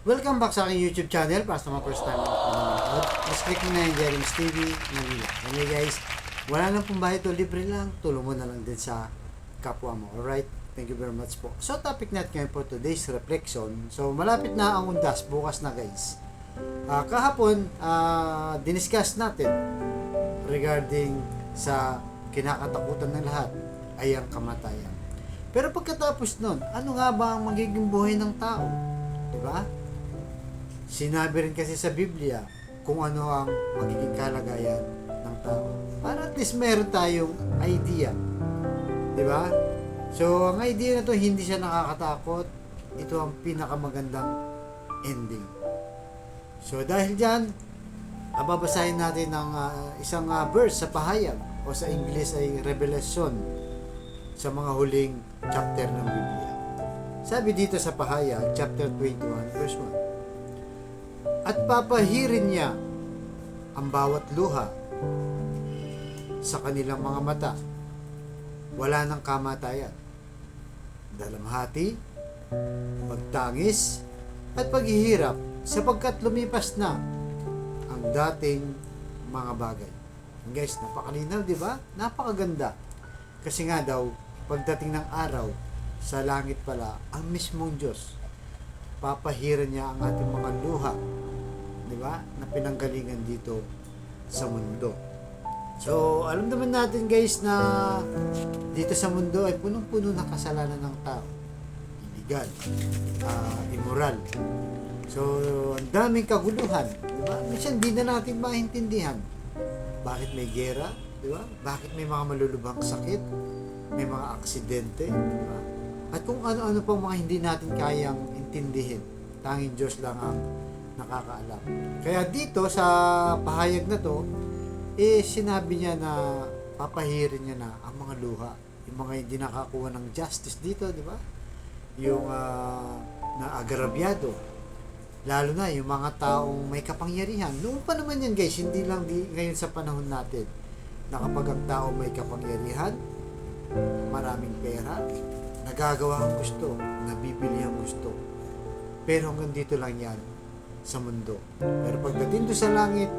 Welcome back sa aking YouTube channel. Para sa mga first time ako nanonood, just click mo na yung Jeremy's TV. Anyway guys, wala nang pumbayad to, libre lang. Tulong mo na lang din sa kapwa mo. Alright? Thank you very much po. So topic natin ngayon for today's reflection. So malapit na ang undas, bukas na guys. Kahapon, diniscuss natin regarding sa kinakatakutan ng lahat ay ang kamatayan. Pero pagkatapos nun, ano nga ba ang magiging buhay ng tao? Diba? Sinabi rin kasi sa Biblia kung ano ang magiging kalagayan ng tao. Para at least meron tayong idea. Diba? So, ang idea na to hindi siya nakakatakot. Ito ang pinakamagandang ending. So, dahil dyan, babasahin natin ng isang verse sa pahayag o sa English ay Revelation sa mga huling chapter ng Biblia. Sabi dito sa pahayag, chapter 21, verse 1. At papahirin niya ang bawat luha sa kanilang mga mata. Wala nang kamatayan, dalamhati, pagtangis, at paghihirap sapagkat lumipas na ang dating mga bagay. And guys, napakalinaw, di ba? Napakaganda. Kasi nga daw, pagdating ng araw, sa langit pala, ang mismong Diyos, papahiran niya ang ating mga luha, di ba? Na pinanggalingan dito sa mundo. So, alam naman natin guys na dito sa mundo ay punong-puno ng kasalanan ng tao. Illegal, immoral. So, ang daming kaguluhan, di ba? Minsan di na natin maintindihan. Bakit may gera, di ba? Bakit may mga malulubhang sakit? May mga aksidente, di ba? At kung ano-ano pang mga hindi natin kayang intindihin. Tanging Diyos lang ang nakakaalam. Kaya dito sa pahayag na to, sinabi niya na papahirin niya na ang mga luha. Yung mga hindi nakakuha ng justice dito, di ba? Yung naagarabyado. Lalo na yung mga taong may kapangyarihan. Noon pa naman yan guys, hindi lang ngayon sa panahon natin. Na kapag ang tao may kapangyarihan, maraming pera, nagagawa ang gusto, nabibili ang gusto. Pero hanggang dito lang yan sa mundo. Pero pagdating doon sa langit,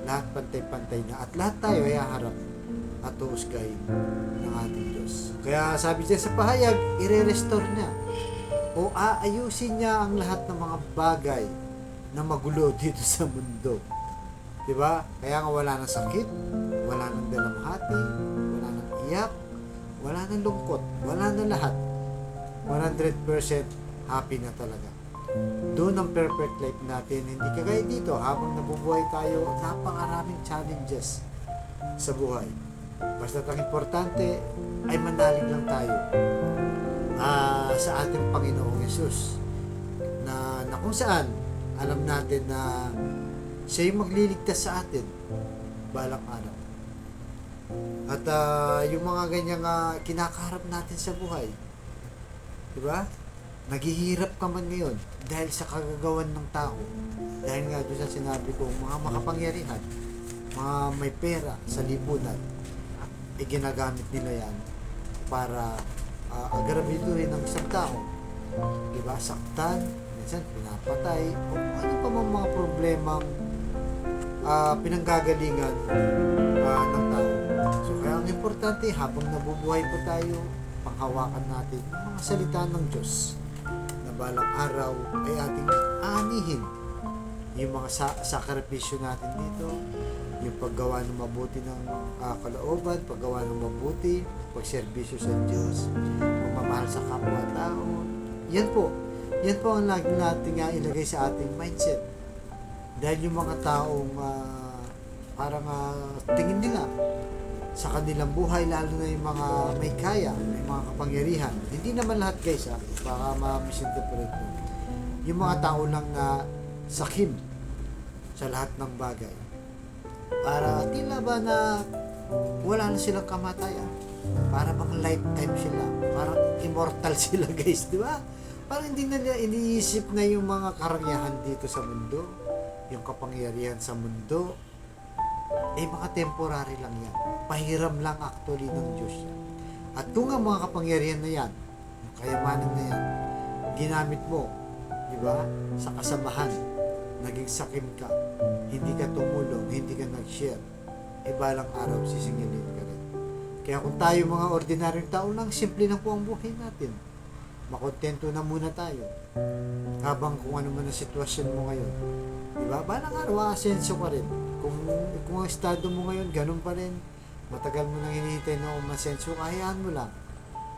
lahat pantay-pantay na at lahat tayo ay haharap at uusgay ng ating Diyos. Kaya sabi niya sa pahayag, ire-restore niya o aayusin niya ang lahat ng mga bagay na magulo dito sa mundo. Diba? Kaya nga wala nang sakit, wala nang dalamhati, wala nang iyak, wala nang lungkot, wala nang lahat. 100% happy na talaga. Doon ang perfect life natin. Hindi kagaya dito, habang nabubuhay tayo, napakaraming challenges sa buhay. Basta ang importante ay manalig lang tayo sa ating Panginoong Yesus na kung saan alam natin na siya yung magliligtas sa atin balang araw. At yung mga ganyang kinakaharap natin sa buhay, di ba? Naghihirap ka man ngayon dahil sa kagagawan ng tao. Dahil nga doon sa sinabi ko, mga makapangyarihan, mga may pera sa lipunan, ginagamit nila yan para agarabiduhin ng isang tao. Di ba? Saktan, minsan pinapatay, o ano pa mga problemang pinanggagalingan ng tao. So kaya ang importante, habang nabubuhay po tayo, panghawakan natin ang mga salita ng Diyos na balang araw ay ating aanihin yung mga sakripisyo natin dito, yung paggawa ng mabuti ng kalooban, paggawa ng mabuti, pagserbisyo sa Diyos, pagmamahal sa kapwa-tao. Yan po ang lagi natin ilagay sa ating mindset. Dahil yung mga taong parang tingin nila sa kanilang buhay, lalo na yung mga may kaya, may mga kapangyarihan. Hindi naman lahat guys, baka ma-misinterpret mo. Yung mga tao lang na sakim sa lahat ng bagay. Para tila ba na wala na silang kamatayan. Para bang lifetime sila. Parang immortal sila guys, di ba? Parang hindi nila iniisip na yung mga karangyaan dito sa mundo, yung kapangyarihan sa mundo, mga temporary lang yan. Pahiram lang actually ng Diyos yan. At kung ang mga kapangyarihan na yan, yung kayamanan na yan, ginamit mo Di ba? Sa kasamahan, naging sakim ka, hindi ka tumulong, hindi ka nag-share, balang araw sisingilin ka rin. Kaya kung tayo mga ordinaryong tao lang, simple lang po ang buhay natin. Makontento na muna tayo. Habang kung ano man ang sitwasyon mo ngayon. Diba? Balang araw, aasenso ka rin. Kung ang estado mo ngayon, ganun pa rin. Matagal mo nang hinihintay na umasenso, hayaan mo lang.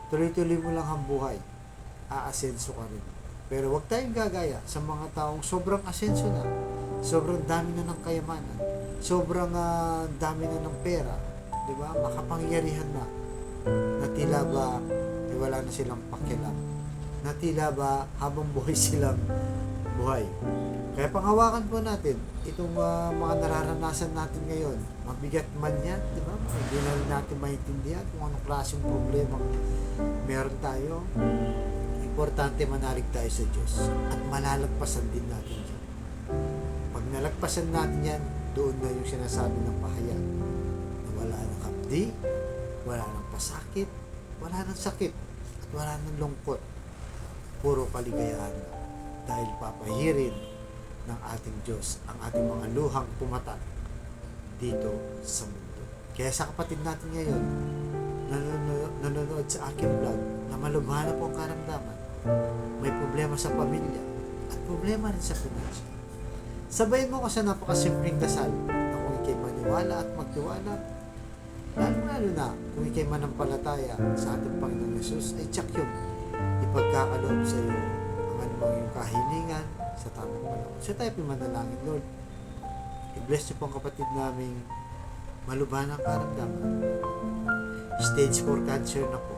Tuloy-tuloy mo lang ang buhay. Aasenso ka rin. Pero huwag tayong gagaya sa mga taong sobrang asenso na. Sobrang dami na ng kayamanan. Sobrang dami na ng pera. Diba? Makapangyarihan na. Na tila ba wala na silang pakialam. Na tila ba habang buhay silang buhay. Kaya panghawakan po natin itong mga nararanasan natin ngayon. Mabigat man yan, di ba? Hindi na rin natin maintindihan kung anong klaseng problema meron tayo. Importante manalig tayo sa Diyos at malalagpasan din natin yan. Pag nalagpasan natin yan, doon na yung sinasabi ng pahayag na wala nang kapdi, wala nang pasakit, wala nang sakit, at wala nang lungkot. Puro kaligayahan na. Dahil papahirin ng ating Diyos ang ating mga luhang pumatak dito sa mundo. Kaya sa kapatid natin ngayon, nanonood sa aking vlog, na malubha na po ang karamdaman, may problema sa pamilya, at problema rin sa finansya. Sabayin mo ko sa napakasimpleng dasal na kung ikay maniwala at magtiwala, lalo na kung ikay manampalataya sa ating Panginoong Yesus, ay tsak yun, ipagkakaloob sa iyo ang anumang iyong kahilingan sa tamang panahon. So tayo pimanalangin, Lord. I-bless niyo po ang kapatid naming malubha ng karamdaman. Stage 4 cancer na po.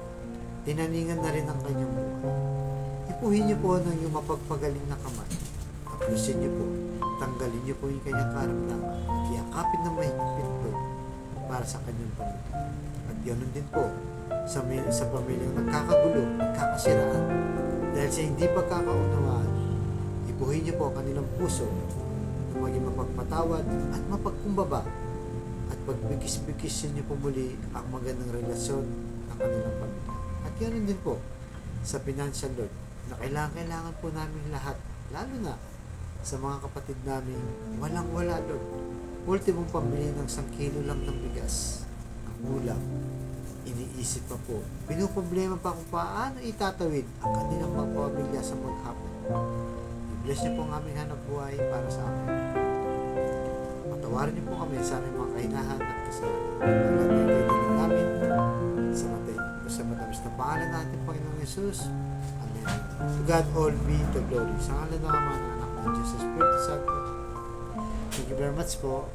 Tinaningan na rin ang kanyang buhay. Ipuhin niyo po ng iyong mapagpagaling na kamay. Aplusin niyo po. Tanggalin niyo po yung kanyang karamdaman. At yakapin ng mahigpit po para sa kanyang pamilya. At ganoon din po sa pamilyang nagkakagulo, nagkakasiraan. Dahil sa hindi pagkakaunawaan, ipuhin niyo po ang kanilang puso na maging mapagpatawad at mapagkumbaba. At pagbigis-bigisin niyo po muli ang magandang relasyon ng kanilang pamilya. At ganoon din po sa financial, Lord, na kailangan po namin lahat, lalo na sa mga kapatid namin walang-wala, Lord. Ultimong pambili ng 1 kilo lang ng bigas, ang ulam, iniisip pa po. Pinuproblema pa kung paano itatawid ang kanilang mga pamilya sa maghapon. I-bless niyo po ang aming hanap buhay para sa amin. Patawarin niyo po kami sa aming mga kahinahan at kasalanan. Ang lahat ng kailangan namin sa matamis na pangalan natin, Panginoong Yesus. Amen. To God all be the glory. Sa ngalan ng Ama, ng Anak, ng Diyos, sa Espiritu Santo. Thank you very much po.